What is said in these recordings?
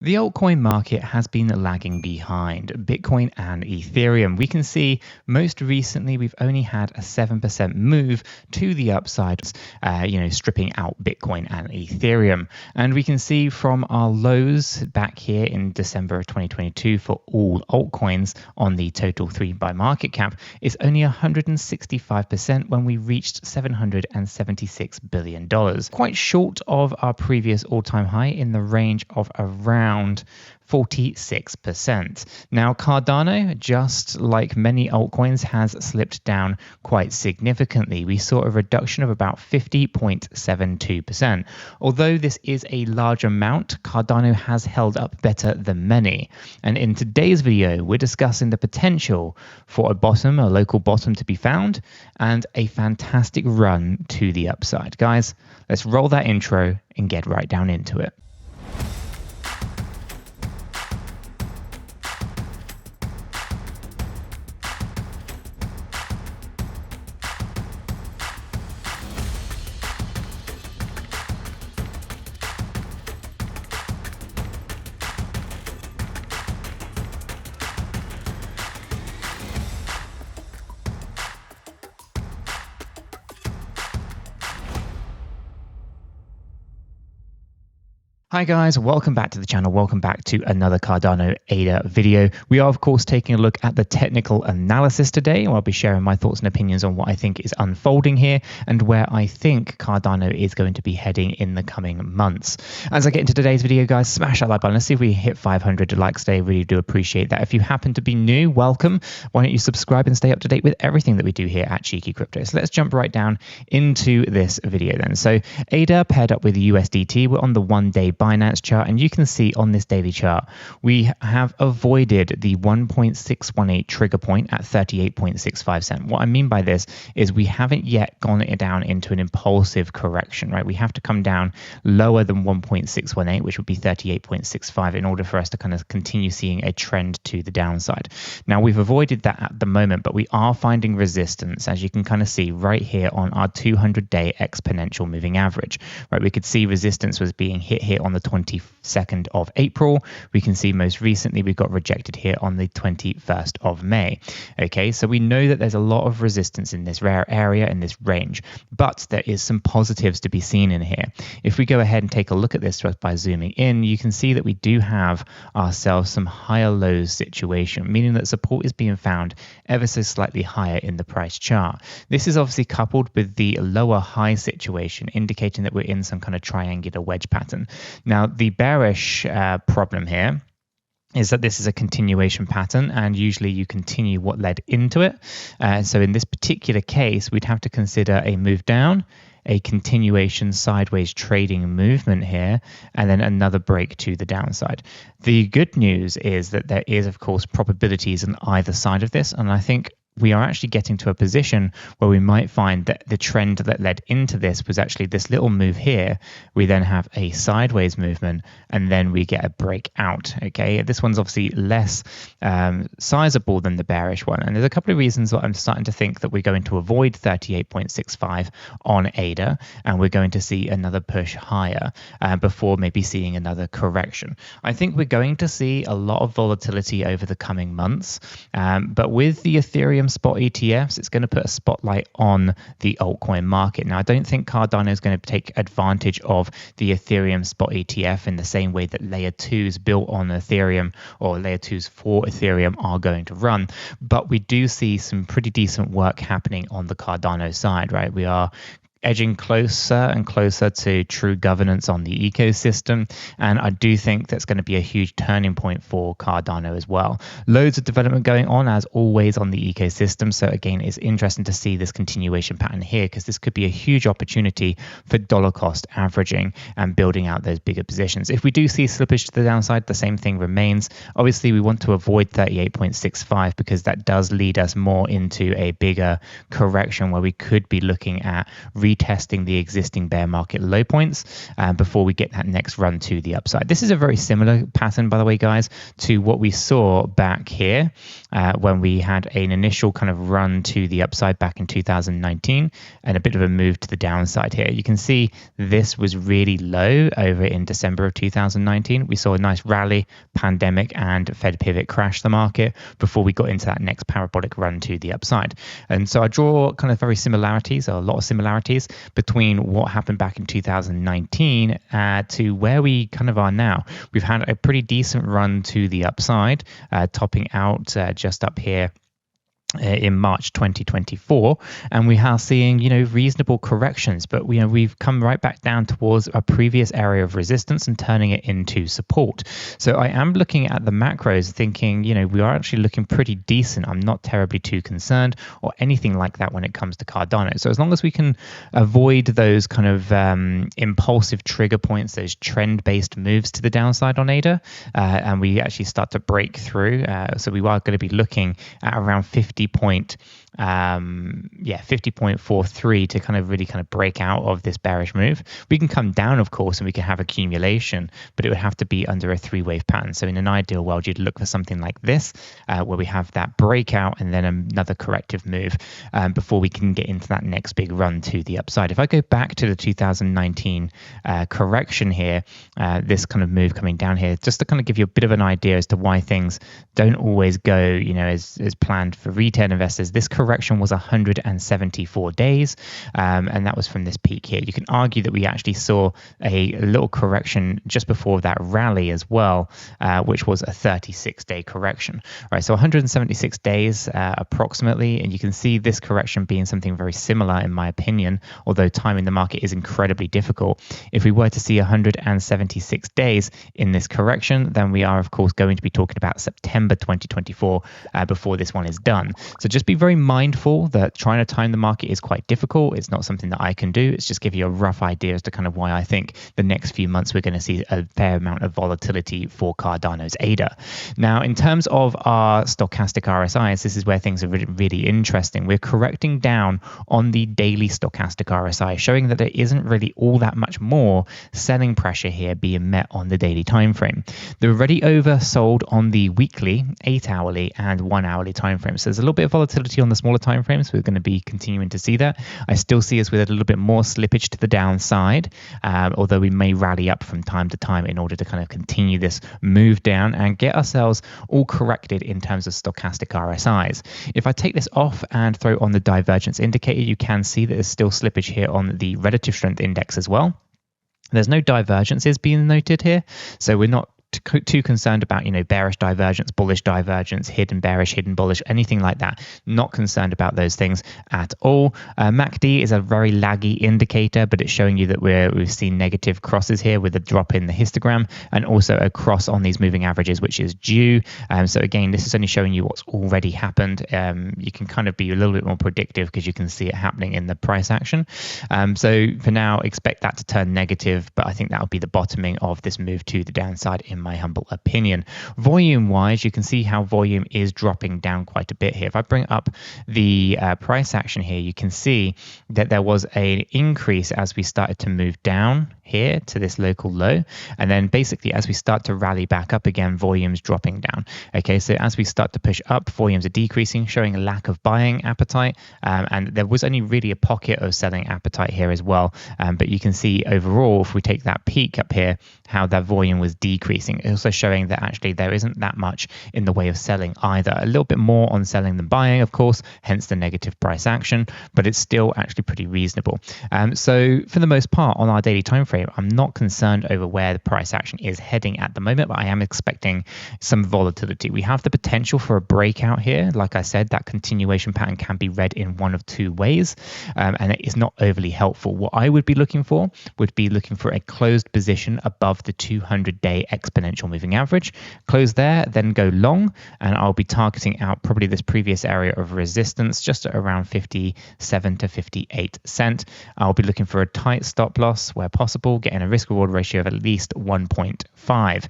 The altcoin market has been lagging behind Bitcoin and Ethereum. We can see most recently we've only had a 7% move to the upside, stripping out Bitcoin and Ethereum. And we can see from our lows back here in December of 2022 for all altcoins on the total 3 by market cap, it's only 165% when we reached $776 billion. Quite short of our previous all-time high in the range of around 46%. Now, Cardano, just like many altcoins, has slipped down quite significantly. We saw a reduction of about 50.72%. Although this is a large amount, Cardano has held up better than many. And in today's video, we're discussing the potential for a local bottom to be found, and a fantastic run to the upside. Guys, let's roll that intro and get right down into it. Hi guys, welcome back to the channel. Welcome back to another Cardano ADA video. We are of course taking a look at the technical analysis today. I'll be sharing my thoughts and opinions on what I think is unfolding here and where I think Cardano is going to be heading in the coming months. As I get into today's video, guys, smash that like button. Let's see if we hit 500 likes today. Really do appreciate that. If you happen to be new, welcome. Why don't you subscribe and stay up to date with everything that we do here at Cheeky Crypto. So let's jump right down into this video then. So ADA paired up with USDT. We're on the 1-day Binance chart, and you can see on this daily chart we have avoided the 1.618 trigger point at 38.65 cents. What I mean by this is we haven't yet gone down into an impulsive correction, right? We have to come down lower than 1.618, which would be 38.65, in order for us to kind of continue seeing a trend to the downside. Now, we've avoided that at the moment, but we are finding resistance, as you can kind of see right here on our 200-day exponential moving average, right? We could see resistance was being hit here on the 22nd of April. We can see most recently we got rejected here on the 21st of May. Okay, so we know that there's a lot of resistance in this rare area, in this range, but there is some positives to be seen in here. If we go ahead and take a look at this just by zooming in, you can see that we do have ourselves some higher lows situation, meaning that support is being found ever so slightly higher in the price chart. This is obviously coupled with the lower high situation, indicating that we're in some kind of triangular wedge pattern. Now, the bearish problem here is that this is a continuation pattern, and usually you continue what led into it. So in this particular case, we'd have to consider a move down, a continuation sideways trading movement here, and then another break to the downside. The good news is that there is, of course, probabilities on either side of this, and I think we are actually getting to a position where we might find that the trend that led into this was actually this little move here. We then have a sideways movement, and then we get a breakout. Okay, this one's obviously less sizable than the bearish one, and there's a couple of reasons that I'm starting to think that we're going to avoid 38.65 on ADA, and we're going to see another push higher before maybe seeing another correction. I think we're going to see a lot of volatility over the coming months, but with the Ethereum spot ETFs, it's going to put a spotlight on the altcoin market. Now, I don't think Cardano is going to take advantage of the Ethereum spot ETF in the same way that layer 2s built on Ethereum or layer 2s for Ethereum are going to run. But we do see some pretty decent work happening on the Cardano side, right? We are edging closer and closer to true governance on the ecosystem, and I do think that's going to be a huge turning point for Cardano as well. Loads of development going on as always on the ecosystem, so again, it's interesting to see this continuation pattern here, because this could be a huge opportunity for dollar cost averaging and building out those bigger positions. If we do see slippage to the downside, the same thing remains. Obviously, we want to avoid 38.65 because that does lead us more into a bigger correction where we could be looking at retesting the existing bear market low points before we get that next run to the upside. This is a very similar pattern, by the way, guys, to what we saw back here when we had an initial kind of run to the upside back in 2019 and a bit of a move to the downside here. You can see this was really low over in December of 2019. We saw a nice rally, pandemic, and Fed pivot crash the market before we got into that next parabolic run to the upside. And so I draw kind of very similarities, or a lot of similarities, between what happened back in 2019 to where we kind of are now. We've had a pretty decent run to the upside, topping out just up here in March 2024, and we are seeing reasonable corrections, but we've come right back down towards a previous area of resistance and turning it into support. So I am looking at the macros thinking we are actually looking pretty decent. I'm not terribly too concerned or anything like that when it comes to Cardano. So as long as we can avoid those kind of impulsive trigger points, those trend-based moves to the downside on ADA, and we actually start to break through, so we are going to be looking at around 50.43 to kind of really break out of this bearish move. We can come down, of course, and we can have accumulation, but it would have to be under a three-wave pattern. So in an ideal world, you'd look for something like this, where we have that breakout and then another corrective move before we can get into that next big run to the upside. If I go back to the 2019 correction here, this kind of move coming down here, just to kind of give you a bit of an idea as to why things don't always go as planned for retail investors. This correction was 174 days, and that was from this peak here. You can argue that we actually saw a little correction just before that rally as well, which was a 36-day correction. Right, so 176 days approximately, and you can see this correction being something very similar in my opinion, although timing the market is incredibly difficult. If we were to see 176 days in this correction, then we are of course going to be talking about September 2024 before this one is done. So just be very mindful that trying to time the market is quite difficult. It's not something that I can do. It's just give you a rough idea as to kind of why I think the next few months we're going to see a fair amount of volatility for Cardano's ADA. Now, in terms of our stochastic RSIs, this is where things are really, really interesting. We're correcting down on the daily stochastic RSI, showing that there isn't really all that much more selling pressure here being met on the daily time frame. They're already oversold on the weekly, 8-hourly, and 1-hourly time frame. So there's a little bit of volatility on the smaller time frames. We're going to be continuing to see that. I still see us with a little bit more slippage to the downside, although we may rally up from time to time in order to kind of continue this move down and get ourselves all corrected in terms of stochastic RSIs. If I take this off and throw on the divergence indicator, you can see that there's still slippage here on the relative strength index as well. There's no divergences being noted here, so we're not too concerned about bearish divergence, bullish divergence, hidden bearish, hidden bullish, anything like that. Not concerned about those things at all. MACD is a very laggy indicator, but it's showing you that we've seen negative crosses here with a drop in the histogram and also a cross on these moving averages, which is due. So again, this is only showing you what's already happened. You can kind of be a little bit more predictive because you can see it happening in the price action. So for now, expect that to turn negative, but I think that will be the bottoming of this move to the downside in my humble opinion. Volume wise, you can see how volume is dropping down quite a bit here. If I bring up the price action here, you can see that there was an increase as we started to move down here to this local low, and then basically as we start to rally back up again, volumes dropping down. Okay, so as we start to push up, volumes are decreasing, showing a lack of buying appetite, and there was only really a pocket of selling appetite here as well, but you can see overall, if we take that peak up here, how that volume was decreasing, also showing that actually there isn't that much in the way of selling either. A little bit more on selling than buying, of course, hence the negative price action, but it's still actually pretty reasonable. So for the most part on our daily time frame, I'm not concerned over where the price action is heading at the moment, but I am expecting some volatility. We have the potential for a breakout here. Like I said, that continuation pattern can be read in one of two ways, and it is not overly helpful. What I would be looking for would be looking for a closed position above above the 200-day exponential moving average. Close there, then go long, and I'll be targeting out probably this previous area of resistance just at around 57 to 58 cent. I'll be looking for a tight stop loss where possible, getting a risk reward ratio of at least 1.5.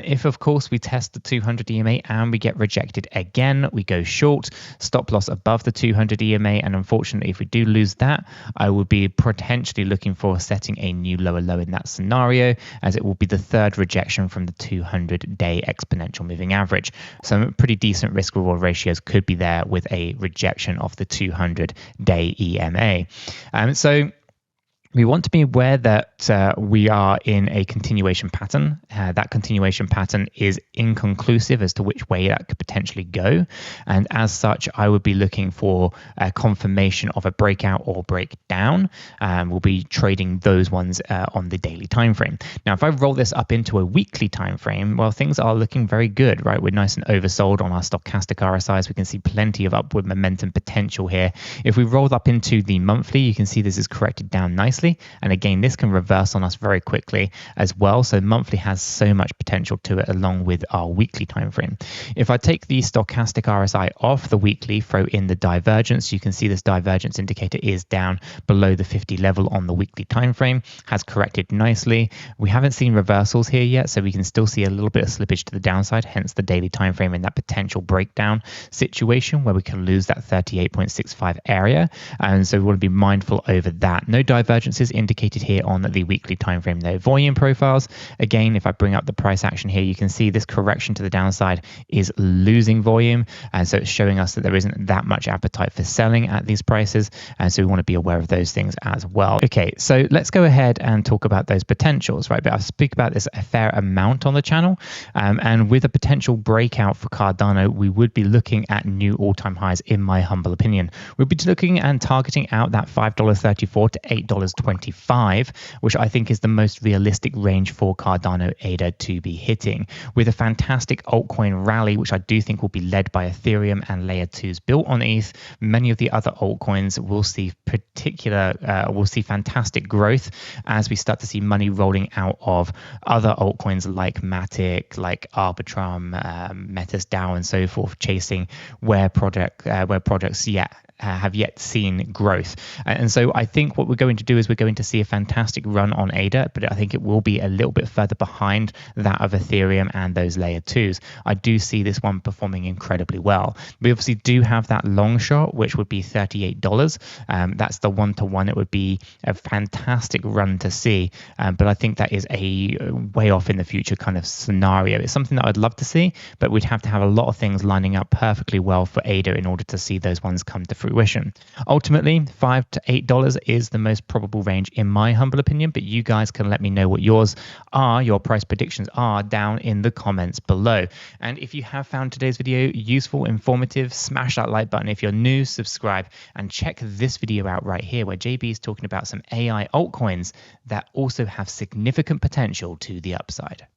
If of course we test the 200 EMA and we get rejected again, we go short, stop loss above the 200 EMA, and unfortunately if we do lose that, I will be potentially looking for setting a new lower low in that scenario, as it will be the third rejection from the 200-day exponential moving average. Some pretty decent risk reward ratios could be there with a rejection of the 200-day EMA. So we want to be aware that we are in a continuation pattern. That continuation pattern is inconclusive as to which way that could potentially go. And as such, I would be looking for a confirmation of a breakout or breakdown. We'll be trading those ones on the daily time frame. Now, if I roll this up into a weekly time frame, well, things are looking very good, right? We're nice and oversold on our stochastic RSIs. We can see plenty of upward momentum potential here. If we roll up into the monthly, you can see this is corrected down nicely. And again, this can reverse on us very quickly as well. So monthly has so much potential to it along with our weekly time frame. If I take the stochastic RSI off the weekly, throw in the divergence, you can see this divergence indicator is down below the 50 level on the weekly time frame, has corrected nicely. We haven't seen reversals here yet, so we can still see a little bit of slippage to the downside, hence the daily time frame in that potential breakdown situation where we can lose that 38.65 area. And so we want to be mindful over that. No divergence is indicated here on the weekly time frame though. Volume profiles, again, if I bring up the price action here, you can see this correction to the downside is losing volume, and so it's showing us that there isn't that much appetite for selling at these prices, and so we want to be aware of those things as well. Okay, so let's go ahead and talk about those potentials, right? But I speak about this a fair amount on the channel, and with a potential breakout for Cardano, we would be looking at new all-time highs, in my humble opinion. We'll be looking and targeting out that $5.34 to $8.25, which I think is the most realistic range for Cardano ADA to be hitting, with a fantastic altcoin rally, which I do think will be led by Ethereum and layer 2s built on ETH. Many of the other altcoins will see fantastic growth as we start to see money rolling out of other altcoins like Matic, like Arbitrum, Metis DAO, and so forth, chasing where projects have yet seen growth. And so I think what we're going to do is we're going to see a fantastic run on ADA, but I think it will be a little bit further behind that of Ethereum and those layer 2s. I do see this one performing incredibly well. We obviously do have that long shot, which would be $38. That's the 1-to-1. It would be a fantastic run to see, but I think that is a way off in the future kind of scenario. It's something that I'd love to see, but we'd have to have a lot of things lining up perfectly well for ADA in order to see those ones come to fruition. Ultimately, $5 to $8 is the most probable range in my humble opinion, but you guys can let me know what your price predictions are down in the comments below. And if you have found today's video useful, informative, smash that like button. If you're new, subscribe, and check this video out right here where JB is talking about some AI altcoins that also have significant potential to the upside.